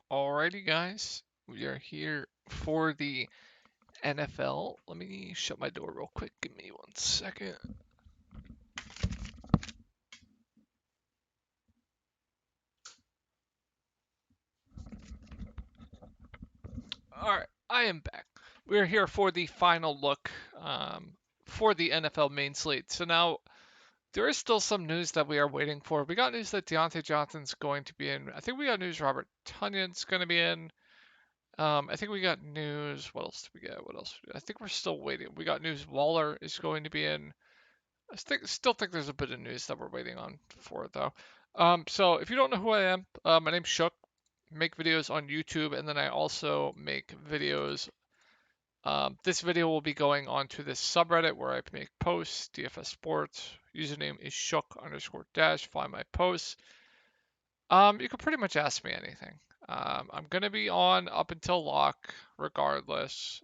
Alrighty, guys, we are here for the NFL. Let me shut my door real quick. Give me 1 second. Alright, I am back. We are here for the final look for the NFL main slate. So now there is still some news that we are waiting for. We got news that Deontay Johnson's going to be in. I think we got news Robert Tunyon's going to be in. I think we got news. What else did we get? What else? I think we're still waiting. We got news Waller is going to be in. Still think there's a bit of news that we're waiting on for though. So if you don't know who I am, my name's Shook. Make videos on YouTube, and then I also make videos. This video will be going onto this subreddit where I make posts, DFS Sports. Username is Shook underscore dash. Find my posts. You can pretty much ask me anything. I'm gonna be on up until lock, regardless.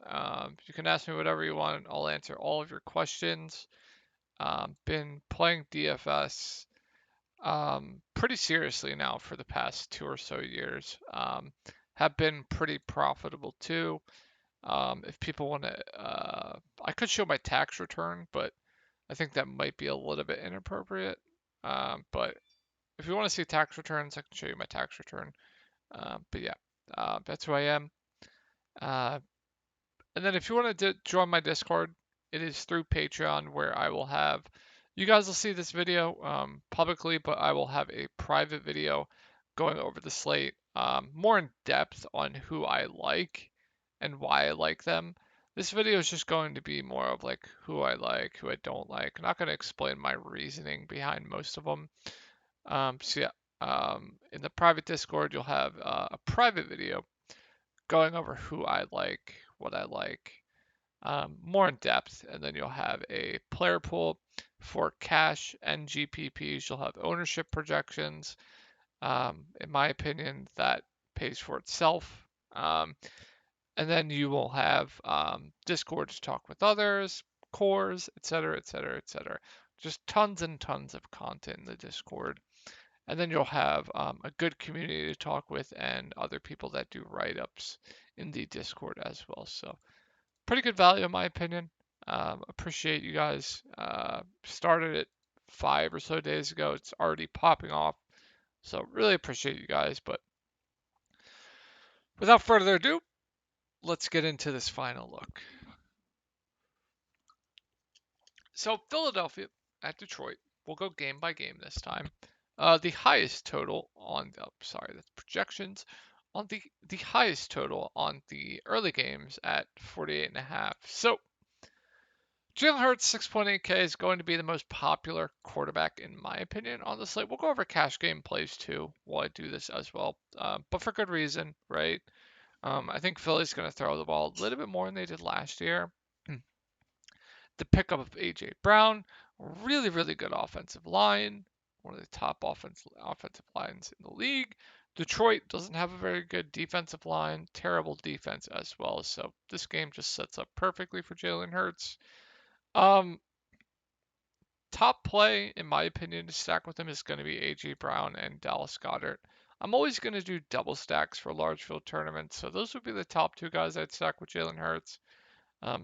You can ask me whatever you want. I'll answer all of your questions. Been playing DFS pretty seriously now for the past 2 or so years. Have been pretty profitable too. If people want to, I could show my tax return, but I think that might be a little bit inappropriate. But if you want to see tax returns, I can show you my tax return. But yeah, that's who I am. Uh, and then if you want to join my Discord, it is through Patreon where I will have, you guys will see this video publicly, but I will have a private video going over the slate more in depth on who I like and why I like them. This video is just going to be more of like who I like, who I don't like. I'm not going to explain my reasoning behind most of them. So yeah, in the private Discord, you'll have a private video going over who I like, what I like, more in depth, and then you'll have a player pool for cash and GPPs. You'll have ownership projections. In my opinion, that pays for itself. And then you will have Discord to talk with others, cores, etc., etc., etc. Just tons and tons of content in the Discord. And then you'll have a good community to talk with and other people that do write-ups in the Discord as well. So pretty good value in my opinion. Appreciate you guys. Started it 5 or so days ago. It's already popping off. So really appreciate you guys. But without further ado, let's get into this final look. So Philadelphia at Detroit. We'll go game by game this time. The highest total on the, sorry, that's projections. On the highest total on the early games at 48.5. So Jalen Hurts 6.8K is going to be the most popular quarterback in my opinion on the slate. We'll go over cash game plays too while I do this as well, but for good reason, right? I think Philly's going to throw the ball a little bit more than they did last year. The pickup of AJ Brown, really, really good offensive line, one of the top offensive lines in the league. Detroit doesn't have a very good defensive line, terrible defense as well. So this game just sets up perfectly for Jalen Hurts. Um, Top play, in my opinion, to stack with him is going to be AJ Brown and Dallas Goedert. I'm always going to do double stacks for large field tournaments, so those would be the top two guys I'd stack with Jalen Hurts.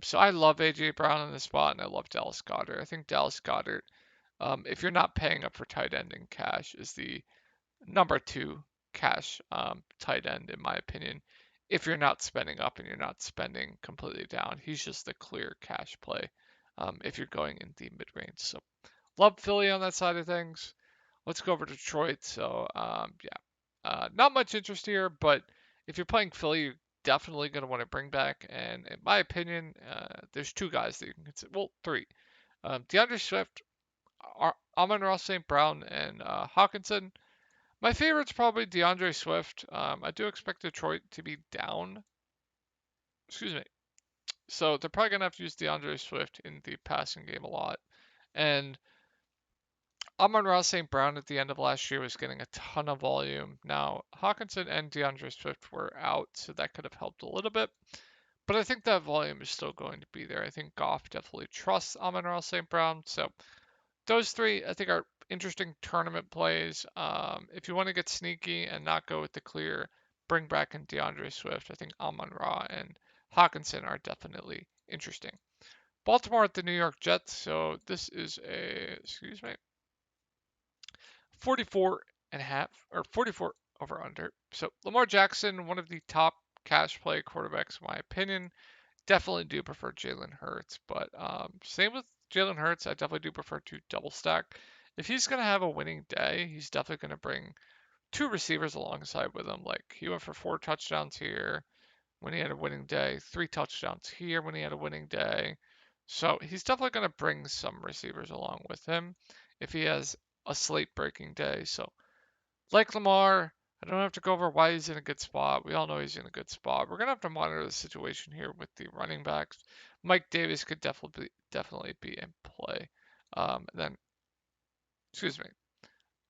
So I love AJ Brown in this spot, and I love Dallas Goedert. I think Dallas Goedert, if you're not paying up for tight end in cash, is the number two cash tight end in my opinion. If you're not spending up and you're not spending completely down, he's just the clear cash play if you're going in the mid range. So love Philly on that side of things. Let's go over to Detroit. So yeah, not much interest here, but if you're playing Philly, you're definitely going to want to bring back. And in my opinion, there's two guys that you can consider. Well, three. Deandre Swift, Amon-Ra St. Brown, and Hawkinson. My favorite's probably Deandre Swift. I do expect Detroit to be down. Excuse me. So they're probably going to have to use Deandre Swift in the passing game a lot. And Amon-Ra St. Brown at the end of last year was getting a ton of volume. Now, Hawkinson and Deandre Swift were out, so that could have helped a little bit. But I think that volume is still going to be there. I think Goff definitely trusts Amon-Ra St. Brown. So those three, I think, are interesting tournament plays. If you want to get sneaky and not go with the clear bring back in Deandre Swift. I think Amon-Ra and Hawkinson are definitely interesting. Baltimore at the New York Jets. So this is a, 44 and a half or 44 over under. So Lamar Jackson, one of the top cash play quarterbacks in my opinion. Definitely do prefer Jalen Hurts, but same with Jalen Hurts. I definitely do prefer to double stack. If he's gonna have a winning day, he's definitely gonna bring two receivers alongside with him. Like he went for 4 touchdowns here when he had a winning day, 3 touchdowns here when he had a winning day. So he's definitely gonna bring some receivers along with him if he has a slate breaking day. So like Lamar, I don't have to go over why he's in a good spot. We all know he's in a good spot. We're gonna have to monitor the situation here with the running backs. Mike Davis could definitely be in play. Then, excuse me.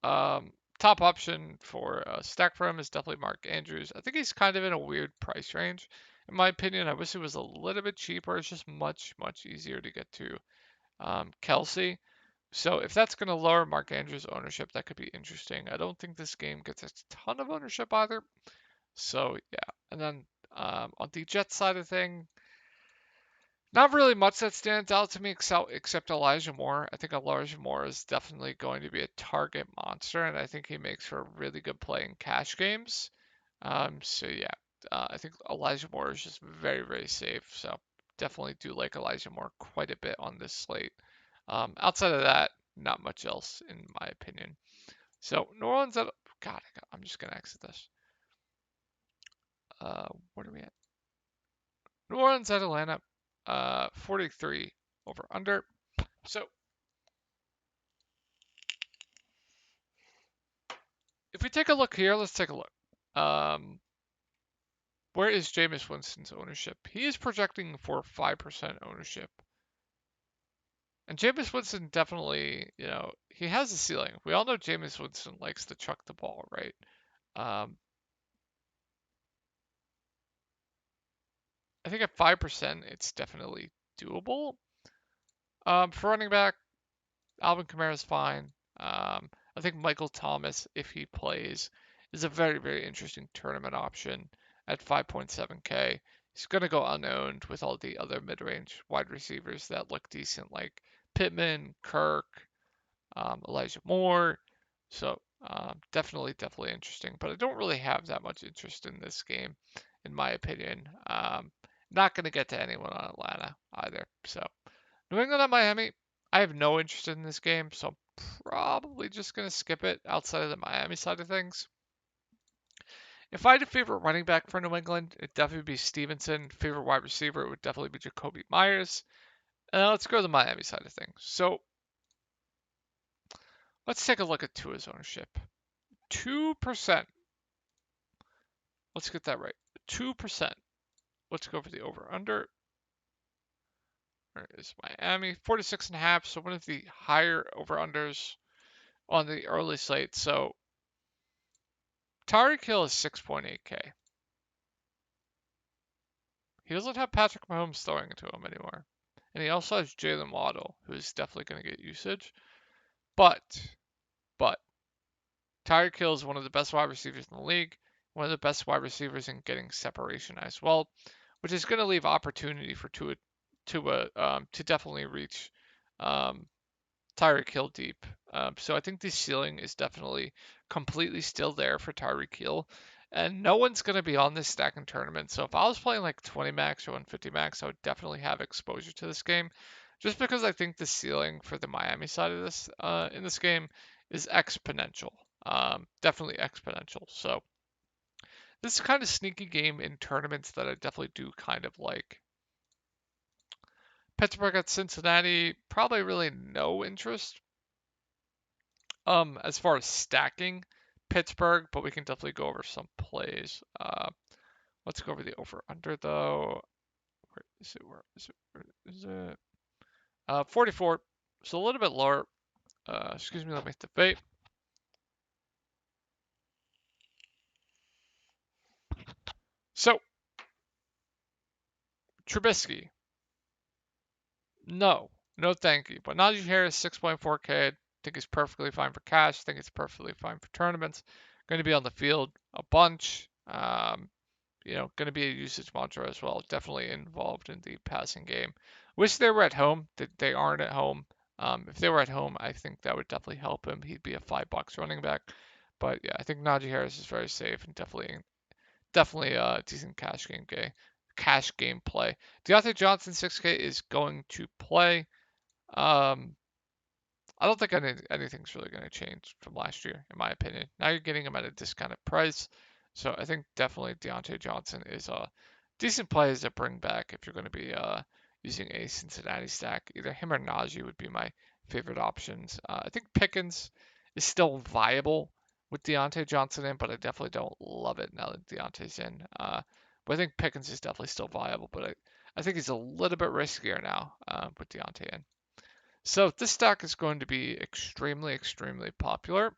Top option for stack for him is definitely Mark Andrews. I think he's kind of in a weird price range. In my opinion, I wish it was a little bit cheaper. It's just much easier to get to Kelsey. So if that's going to lower Mark Andrews' ownership, that could be interesting. I don't think this game gets a ton of ownership either. So yeah, and then on the Jets side of thing, not really much that stands out to me except Elijah Moore. I think Elijah Moore is definitely going to be a target monster, and I think he makes for a really good play in cash games. So yeah, I think Elijah Moore is just very safe. So definitely do like Elijah Moore quite a bit on this slate. Outside of that, not much else in my opinion. So New Orleans at God, I'm just gonna exit this. What are we at? New Orleans at Atlanta, 43 over under. So if we take a look here, let's take a look. Where is Jameis Winston's ownership? He is projecting for 5% ownership. And Jameis Winston definitely, he has a ceiling. We all know Jameis Winston likes to chuck the ball, right? I think at 5%, it's definitely doable. For running back, Alvin Kamara is fine. I think Michael Thomas, if he plays, is a very interesting tournament option at 5.7K. He's going to go unowned with all the other mid-range wide receivers that look decent, like Pittman, Kirk, Elijah Moore. So definitely interesting. But I don't really have that much interest in this game, in my opinion. Not going to get to anyone on Atlanta either. So New England at Miami, I have no interest in this game, so I'm probably just going to skip it outside of the Miami side of things. If I had a favorite running back for New England, it'd definitely be Stevenson. Favorite wide receiver, it would definitely be Jacoby Myers. And let's go to the Miami side of things. So let's take a look at Tua's ownership. 2%. Let's get that right. 2%. Let's go for the over-under. Where is Miami? 46.5, so one of the higher over-unders on the early slate. So Tyreek Hill is 6.8K. He doesn't have Patrick Mahomes throwing it to him anymore. And he also has Jalen Waddle, who is definitely going to get usage. But Tyreek Hill is one of the best wide receivers in the league, one of the best wide receivers in getting separation as well, which is going to leave opportunity for Tua to definitely reach Tyreek Hill deep. So I think the ceiling is definitely completely still there for Tyreek Hill. And no one's going to be on this stack in tournament. So if I was playing like 20 max or 150 max, I would definitely have exposure to this game. Just because I think the ceiling for the Miami side of this in this game is exponential. Definitely exponential. So this is kind of sneaky game in tournaments that I definitely do kind of like. Pittsburgh at Cincinnati, probably really no interest. As far as stacking Pittsburgh, but we can definitely go over some plays. Let's go over the over under though. Where is it? Where is it? Where is it? 44. So a little bit lower. Excuse me, let me hit the vape. So Trubisky. No, thank you. But Najee Harris, 6.4K. I think he's perfectly fine for cash. I think it's perfectly fine for tournaments. Going to be on the field a bunch. Going to be a usage mantra as well. Definitely involved in the passing game. Wish they were at home. They aren't at home. If they were at home, I think that would definitely help him. He'd be a $5 running back. But yeah, I think Najee Harris is very safe and definitely a decent cash game play. Deontay Johnson 6K is going to play. Um, I don't think anything's really going to change from last year, in my opinion. Now you're getting him at a discounted price. So I think definitely Deontay Johnson is a decent play as a bring back if you're going to be using a Cincinnati stack. Either him or Najee would be my favorite options. I think Pickens is still viable with Deontay Johnson in, but I definitely don't love it now that Deontay's in. But I think Pickens is definitely still viable, but I think he's a little bit riskier now with Deontay in. So this stack is going to be extremely, extremely popular.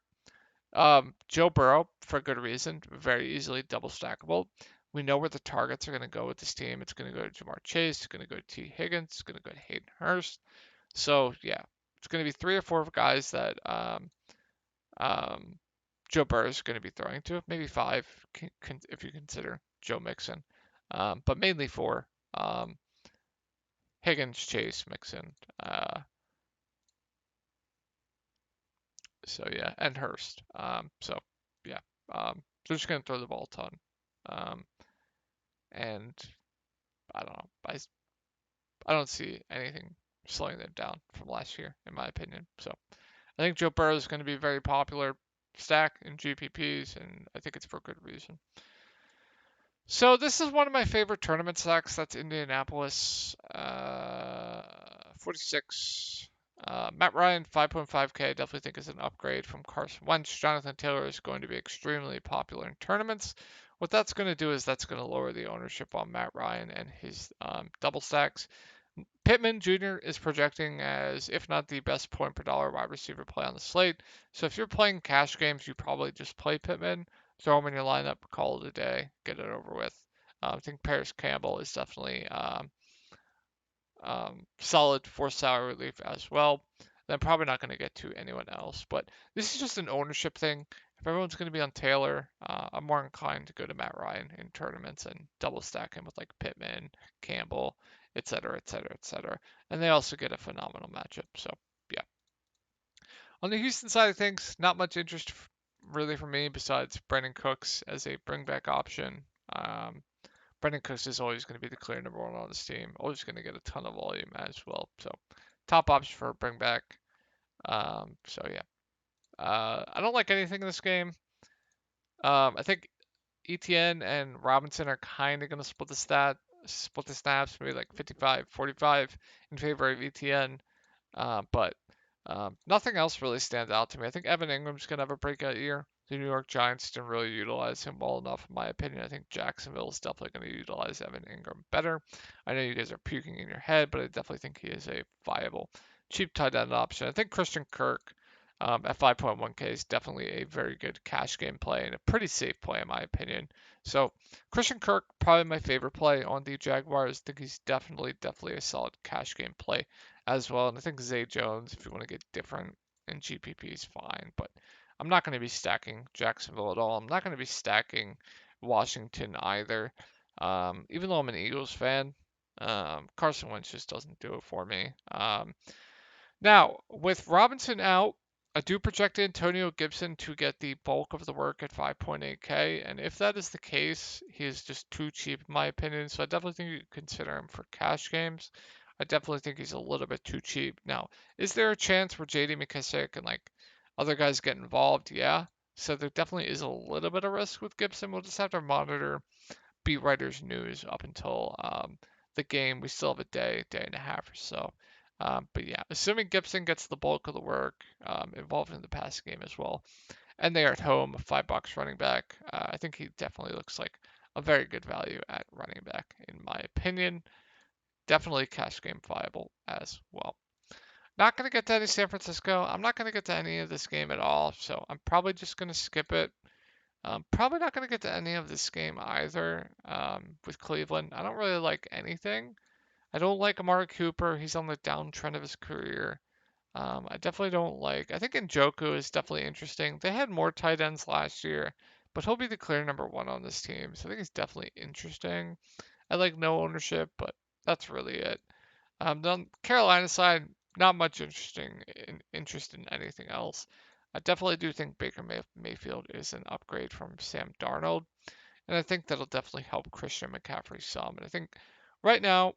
Joe Burrow, for good reason, very easily double stackable. We know where the targets are going to go with this team. It's going to go to Jamar Chase. It's going to go to T. Higgins. It's going to go to Hayden Hurst. So yeah, it's going to be 3 or 4 guys that um, Joe Burrow is going to be throwing to. Maybe 5 if you consider Joe Mixon, but mainly 4. Higgins, Chase, Mixon. So yeah, and Hurst. So yeah, they're just gonna throw the ball a ton. Um, and I don't know. I don't see anything slowing them down from last year, in my opinion. So I think Joe Burrow is going to be a very popular stack in GPPs, and I think it's for good reason. So this is one of my favorite tournament stacks. That's Indianapolis, 46. Matt Ryan, 5.5K, I definitely think is an upgrade from Carson Wentz. Jonathan Taylor is going to be extremely popular in tournaments. What that's going to do is that's going to lower the ownership on Matt Ryan and his double stacks. Pittman Jr. is projecting as, if not the best point per dollar wide receiver play on the slate. So if you're playing cash games, you probably just play Pittman, throw him in your lineup, call it a day, get it over with. I think Paris Campbell is definitely solid for salary relief as well. I'm probably not going to get to anyone else, but this is just an ownership thing. If everyone's going to be on Taylor, I'm more inclined to go to Matt Ryan in tournaments and double stack him with like Pittman, Campbell, etc., etc., etc. And they also get a phenomenal matchup. So yeah. On the Houston side of things, not much interest really for me besides Brandon Cooks as a bring back option. Brandon Cooks is always going to be the clear number 1 on this team. Always going to get a ton of volume as well. So top option for a bring back. So yeah. I don't like anything in this game. I think ETN and Robinson are kind of going to split the snaps, maybe like 55-45 in favor of ETN. But nothing else really stands out to me. I think Evan Ingram's going to have a breakout year. The New York Giants didn't really utilize him well enough, in my opinion. I think Jacksonville is definitely going to utilize Evan Ingram better. I know you guys are puking in your head, but I definitely think he is a viable, cheap tight end option. I think Christian Kirk at 5.1K is definitely a very good cash game play and a pretty safe play, in my opinion. So Christian Kirk, probably my favorite play on the Jaguars. I think he's definitely a solid cash game play as well. And I think Zay Jones, if you want to get different in GPP, is fine. But I'm not going to be stacking Jacksonville at all. I'm not going to be stacking Washington either. Even though I'm an Eagles fan, Carson Wentz just doesn't do it for me. Now, with Robinson out, I do project Antonio Gibson to get the bulk of the work at 5.8K, and if that is the case, he is just too cheap in my opinion, so I definitely think you consider him for cash games. I definitely think he's a little bit too cheap. Now, is there a chance where JD McKissick and like other guys get involved? Yeah. So there definitely is a little bit of risk with Gibson. We'll just have to monitor beat writers news up until the game. We still have a day and a half or so. But yeah, assuming Gibson gets the bulk of the work involved in the passing game as well, and they are at home, $5 running back, I think he definitely looks like a very good value at running back, in my opinion. Definitely cash game viable as well. Not going to get to any San Francisco. I'm not going to get to any of this game at all, so I'm probably just going to skip it. Probably not going to get to any of this game either with Cleveland. I don't really like anything. I don't like Amari Cooper. He's on the downtrend of his career. I definitely don't like. I think Njoku is definitely interesting. They had more tight ends last year, but he'll be the clear number one on this team. So I think he's definitely interesting. I like no ownership, but that's really it. On Carolina side, not much interest in anything else. I definitely do think Baker Mayfield is an upgrade from Sam Darnold, and I think that'll definitely help Christian McCaffrey some. And I think right now,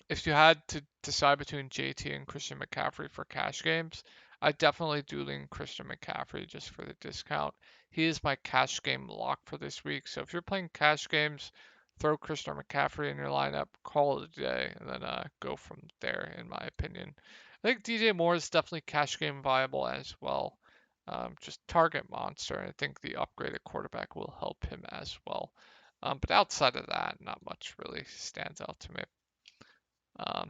if you had to decide between JT and Christian McCaffrey for cash games, I definitely do lean Christian McCaffrey just for the discount. He is my cash game lock for this week. So if you're playing cash games, throw Christian McCaffrey in your lineup, call it a day, and then go from there, in my opinion. I think DJ Moore is definitely cash game viable as well. Just target monster, and I think the upgraded quarterback will help him as well. But outside of that, not much really stands out to me. Um,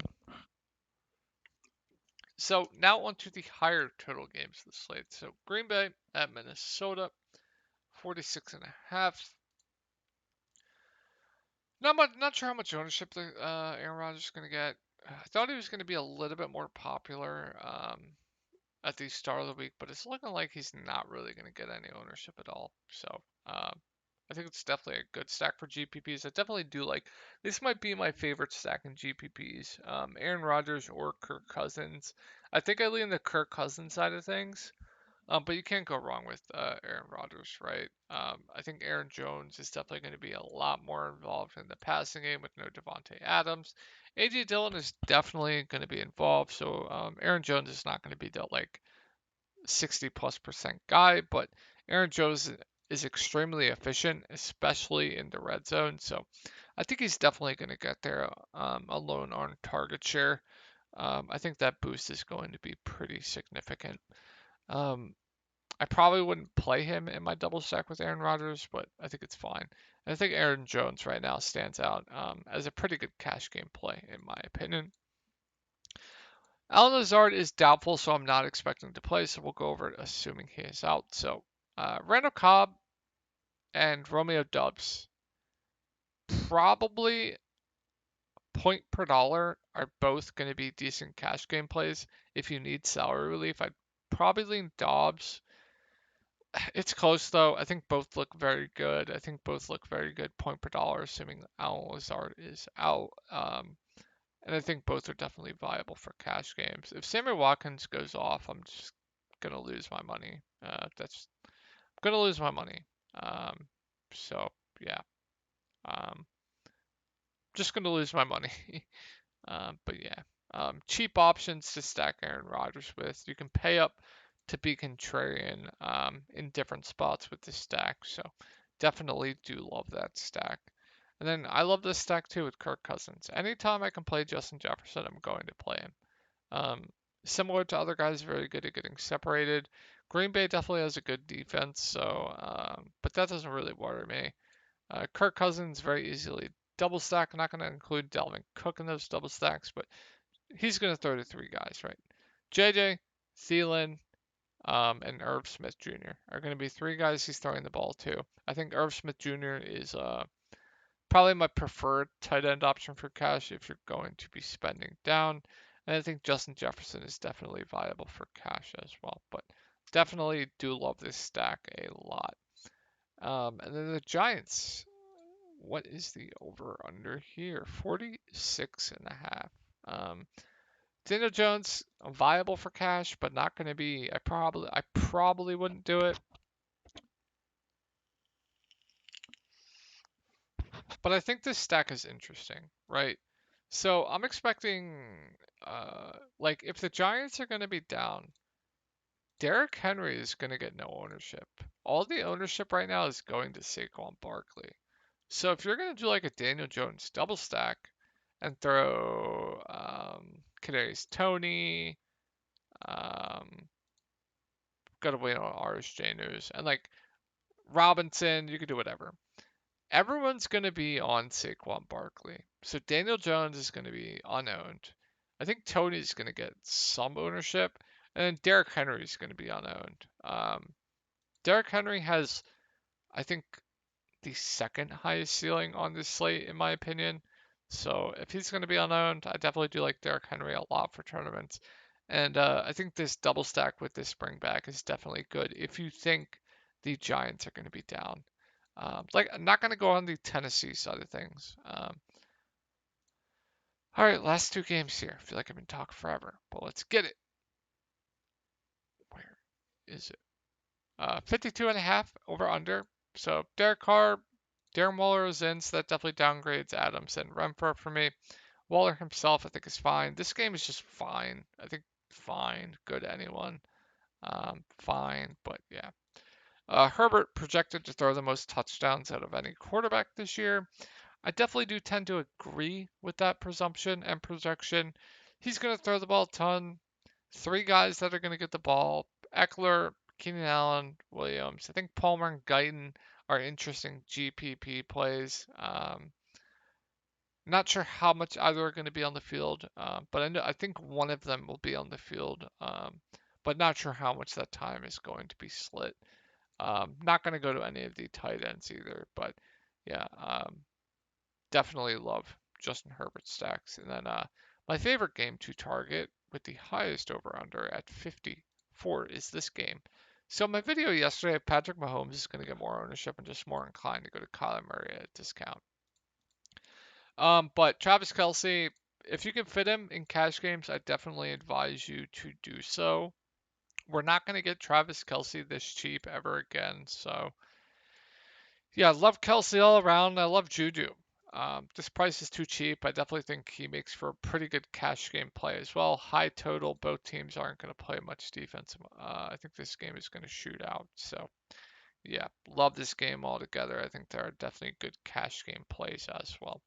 so now on to the higher total games of the slate. So Green Bay at Minnesota, 46 and a half. Not sure how much ownership Aaron Rodgers is going to get. I thought he was going to be a little bit more popular at the start of the week, but it's looking like he's not really going to get any ownership at all. So I think it's definitely a good stack for GPPs. I definitely do like this. Might be my favorite stack in GPPs. Aaron Rodgers or Kirk Cousins. I think I lean the Kirk Cousins side of things. But you can't go wrong with Aaron Rodgers, right? I think Aaron Jones is definitely going to be a lot more involved in the passing game with no Devontae Adams. AJ Dillon is definitely going to be involved, so Aaron Jones is not going to be the like 60+% guy, but Aaron Jones is extremely efficient, especially in the red zone. So I think he's definitely going to get there alone on target share. I think that boost is going to be pretty significant. Um, I probably wouldn't play him in my double stack with Aaron Rodgers, but I think it's fine. And I think Aaron Jones right now stands out as a pretty good cash game play, in my opinion. Alan Lazard is doubtful, so I'm not expecting to play, so we'll go over it assuming he is out. So Randall Cobb and Romeo Dubs, probably point per dollar, are both going to be decent cash game plays. If you need salary relief, I'd probably lean Dobbs. It's close though. I think both look very good. I think both look very good point per dollar, assuming Alan Lazard is out. And I think both are definitely viable for cash games. If Sammy Watkins goes off, I'm just gonna lose my money. That's I'm gonna lose my money. Um, so yeah, um, just gonna lose my money. But yeah, cheap options to stack Aaron Rodgers with. You can pay up to be contrarian in different spots with this stack. So definitely do love that stack. And then I love this stack too with Kirk Cousins. Anytime I can play Justin Jefferson, I'm going to play him. Um, Similar to other guys, very good at getting separated. Green Bay definitely has a good defense, so but that doesn't really worry me. Kirk Cousins very easily double stack. I'm not going to include Dalvin Cook in those double stacks, but he's going to throw to three guys, right? JJ, Thielen, and Irv Smith Jr. are going to be three guys he's throwing the ball to. I think Irv Smith Jr. is probably my preferred tight end option for cash if you're going to be spending down. And I think Justin Jefferson is definitely viable for cash as well. But definitely do love this stack a lot. And then the Giants. What is the over under here? 46 and a half. Daniel Jones viable for cash, but not going to be. I probably wouldn't do it. But I think this stack is interesting, right? So I'm expecting, like, if the Giants are going to be down, Derrick Henry is going to get no ownership. All the ownership right now is going to Saquon Barkley. So if you're going to do like a Daniel Jones double stack and throw Kadarius Toney, um, got to wait on RSJ News, and like Robinson, you could do whatever. Everyone's going to be on Saquon Barkley. So Daniel Jones is going to be unowned. I think Tony's going to get some ownership. And then Derrick Henry is going to be unowned. Derrick Henry has, I think, the second highest ceiling on this slate, in my opinion. So if he's going to be unowned, I definitely do like Derrick Henry a lot for tournaments. And I think this double stack with this spring back is definitely good if you think the Giants are going to be down. I'm not going to go on the Tennessee side of things. All right, last two games here. I feel like I've been talking forever, but let's get it. Where is it? 52 and a half over under. So Derek Carr, Darren Waller is in, so that definitely downgrades Adams and Renfro for me. Waller himself, I think, is fine. This game is just fine. I think fine, good anyone. Fine, but yeah. Herbert projected to throw the most touchdowns out of any quarterback this year. I definitely do tend to agree with that presumption and projection. He's going to throw the ball a ton. Three guys that are going to get the ball: Eckler, Keenan Allen, Williams. I think Palmer and Guyton are interesting GPP plays. Not sure how much either are going to be on the field, but I think one of them will be on the field, but not sure how much that time is going to be split. Not going to go to any of the tight ends either, but yeah, definitely love Justin Herbert stacks. And then my favorite game to target with the highest over under at 54 is this game. So my video yesterday, Patrick Mahomes is going to get more ownership and just more inclined to go to Kyler Murray at a discount. But Travis Kelce, if you can fit him in cash games, I definitely advise you to do so. We're not going to get Travis Kelce this cheap ever again. So, yeah, I love Kelce all around. I love Juju. This price is too cheap. I definitely think he makes for a pretty good cash game play as well. High total. Both teams aren't going to play much defense. I think this game is going to shoot out. So, yeah, love this game altogether. I think there are definitely good cash game plays as well.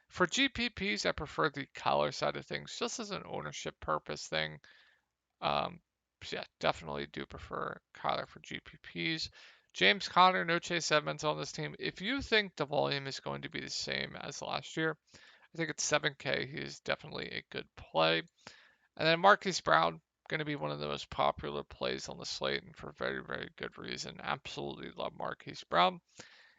For GPPs, I prefer the collar side of things just as an ownership purpose thing. So yeah, definitely do prefer Kyler for GPPs. James Conner, no Chase Edmonds on this team. If you think the volume is going to be the same as last year, I think it's 7K. He is definitely a good play. And then Marquis Brown, going to be one of the most popular plays on the slate, and for very, very good reason. Absolutely love Marquis Brown.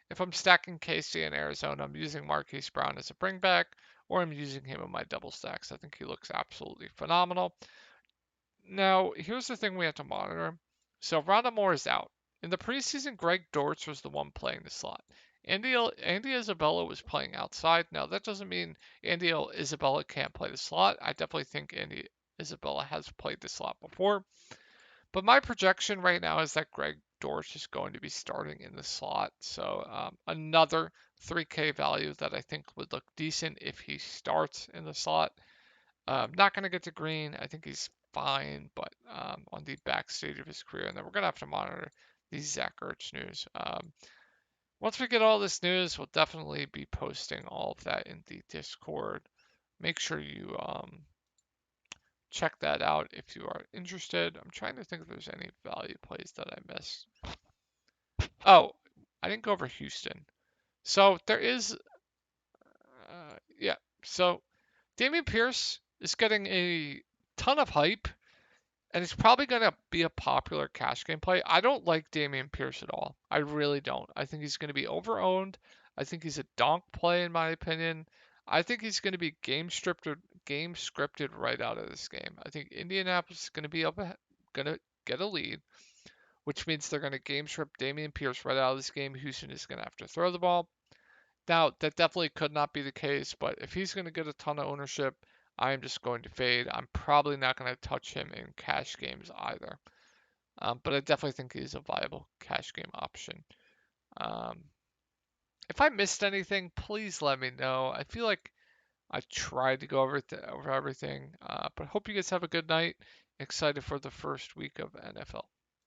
If I'm stacking KC in Arizona, I'm using Marquis Brown as a bringback, or I'm using him in my double stacks. I think he looks absolutely phenomenal. Now, here's the thing we have to monitor. So Rondale Moore is out. In the preseason, Greg Dortch was the one playing the slot. Andy Isabella was playing outside. Now, that doesn't mean Andy Isabella can't play the slot. I definitely think Andy Isabella has played the slot before. But my projection right now is that Greg Dortch is going to be starting in the slot. So another 3K value that I think would look decent if he starts in the slot. Not going to get to Green. I think he's fine, but on the backstage of his career. And then we're going to have to monitor the Zach Ertz news. Once we get all this news, we'll definitely be posting all of that in the Discord. Make sure you check that out if you are interested. I'm trying to think if there's any value plays that I missed. Oh, I didn't go over Houston. So there is, yeah. So Dameon Pierce is getting a ton of hype, and it's probably going to be a popular cash game play. I don't like Dameon Pierce at all. I really don't. I think he's going to be overowned. I think he's a donk play in my opinion. I think he's going to be game scripted right out of this game. I think Indianapolis is going to be going to get a lead, which means they're going to game script Dameon Pierce right out of this game. Houston is going to have to throw the ball. Now, that definitely could not be the case, but if he's going to get a ton of ownership, I am just going to fade. I'm probably not going to touch him in cash games either. But I definitely think he's a viable cash game option. If I missed anything, please let me know. I feel like I tried to go over everything, but hope you guys have a good night. Excited for the first week of NFL.